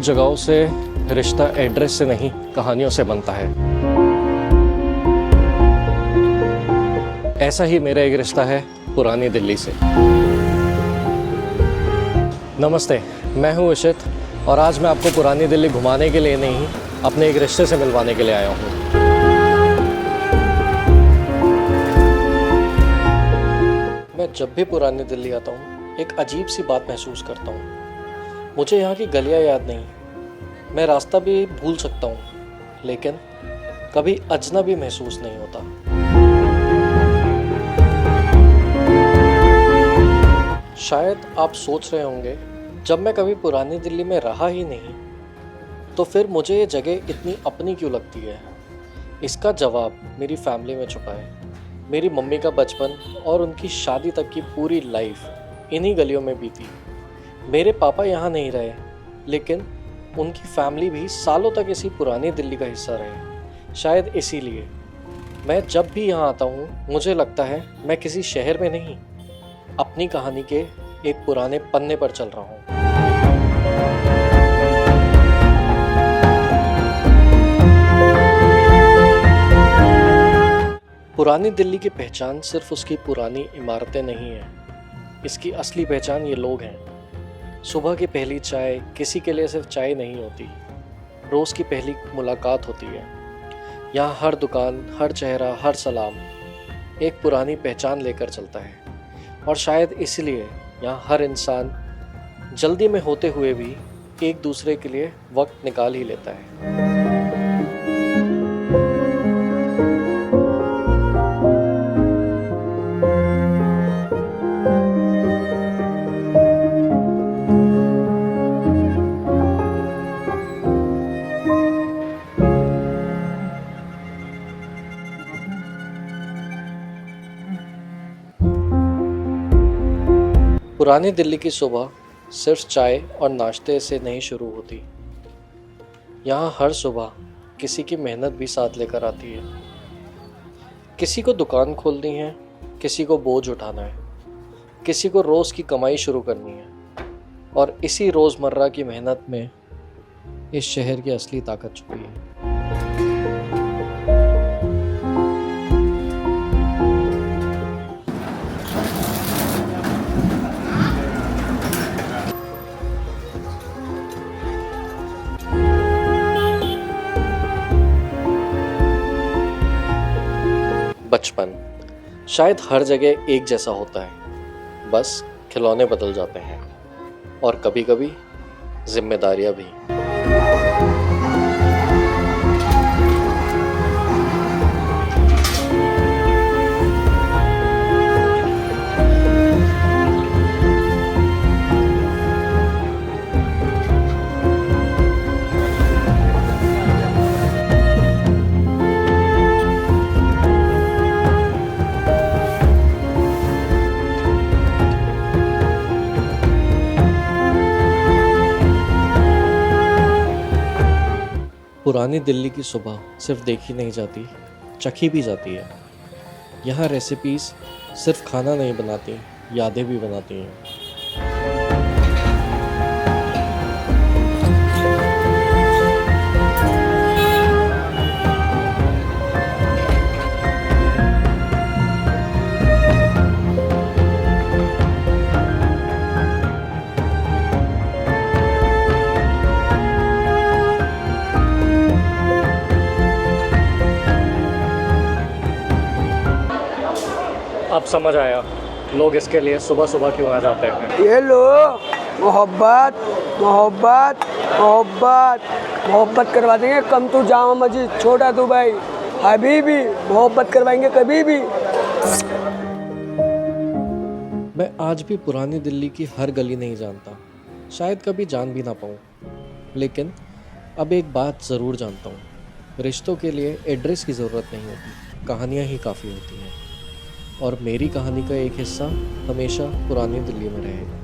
जगहों से रिश्ता एड्रेस से नहीं, कहानियों से बनता है। ऐसा ही मेरा एक रिश्ता है पुरानी दिल्ली से। नमस्ते, मैं हूँ इशित और आज मैं आपको पुरानी दिल्ली घुमाने के लिए नहीं, अपने एक रिश्ते से मिलवाने के लिए आया हूँ। मैं जब भी पुरानी दिल्ली आता हूँ एक अजीब सी बात महसूस करता हूँ। मुझे यहाँ की गलियाँ याद नहीं, मैं रास्ता भी भूल सकता हूँ, लेकिन कभी अजनबी महसूस नहीं होता। शायद आप सोच रहे होंगे, जब मैं कभी पुरानी दिल्ली में रहा ही नहीं तो फिर मुझे ये जगह इतनी अपनी क्यों लगती है। इसका जवाब मेरी फैमिली में छुपा है। मेरी मम्मी का बचपन और उनकी शादी तक की पूरी लाइफ इन्हीं गलियों में बीती। मेरे पापा यहाँ नहीं रहे, लेकिन उनकी फैमिली भी सालों तक इसी पुरानी दिल्ली का हिस्सा रहे। शायद इसीलिए मैं जब भी यहाँ आता हूँ मुझे लगता है मैं किसी शहर में नहीं, अपनी कहानी के एक पुराने पन्ने पर चल रहा हूँ। पुरानी दिल्ली की पहचान सिर्फ उसकी पुरानी इमारतें नहीं है, इसकी असली पहचान ये लोग हैं। सुबह की पहली चाय किसी के लिए सिर्फ चाय नहीं होती, रोज़ की पहली मुलाकात होती है। यहाँ हर दुकान, हर चेहरा, हर सलाम एक पुरानी पहचान लेकर चलता है। और शायद इसलिए यहाँ हर इंसान जल्दी में होते हुए भी एक दूसरे के लिए वक्त निकाल ही लेता है। पुरानी दिल्ली की सुबह सिर्फ चाय और नाश्ते से नहीं शुरू होती। यहाँ हर सुबह किसी की मेहनत भी साथ लेकर आती है। किसी को दुकान खोलनी है, किसी को बोझ उठाना है, किसी को रोज़ की कमाई शुरू करनी है। और इसी रोज़मर्रा की मेहनत में इस शहर की असली ताकत छुपी है। बचपन शायद हर जगह एक जैसा होता है, बस खिलौने बदल जाते हैं और कभी-कभी जिम्मेदारियां भी। पुरानी दिल्ली की सुबह सिर्फ देखी नहीं जाती, चखी भी जाती है। यहाँ रेसिपीज सिर्फ खाना नहीं बनाती, यादें भी बनाती हैं। अब समझ आया लोग इसके लिए सुबह सुबह क्यों आ जाते हैं। ये लो, मोहब्बत मोहब्बत मोहब्बत मोहब्बत करवा देंगे। कम तू जामा मस्जिद, छोटा तू भाई, हबीबी मोहब्बत करवाएंगे कभी भी। मैं आज भी पुरानी दिल्ली की हर गली नहीं जानता, शायद कभी जान भी ना पाऊँ, लेकिन अब एक बात ज़रूर जानता हूँ, रिश्तों के लिए एड्रेस की ज़रूरत नहीं होती, कहानियाँ ही काफ़ी होती हैं। और मेरी कहानी का एक हिस्सा हमेशा पुरानी दिल्ली में रहेगा।